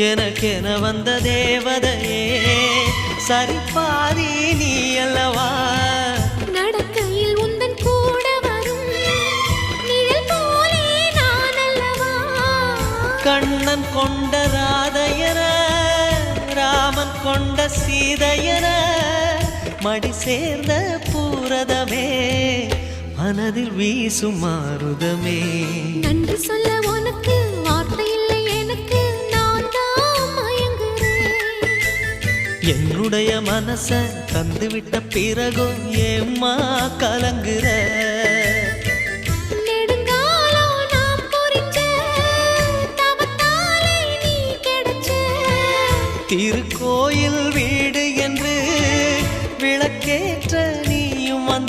எனக்கென வந்த தேவதையே சரிபாதி நீ அல்லவா நடக்கையில் உந்தன் கூட வரும் நிழல் போலே நான் அல்லவா கண்ணன் கொண்ட ராதையர ராமன் கொண்ட சீதையர மடி சேர்ந்த பூரதமே மனதில் வீசும் மாருதமே நன்றி சொல்ல உனக்கு வார்த்தை இல்லை எனக்கு நான் தான் மயங்குறேன் என்னுடைய மனச தந்துவிட்ட பிறகும் ஏம்மா கலங்குற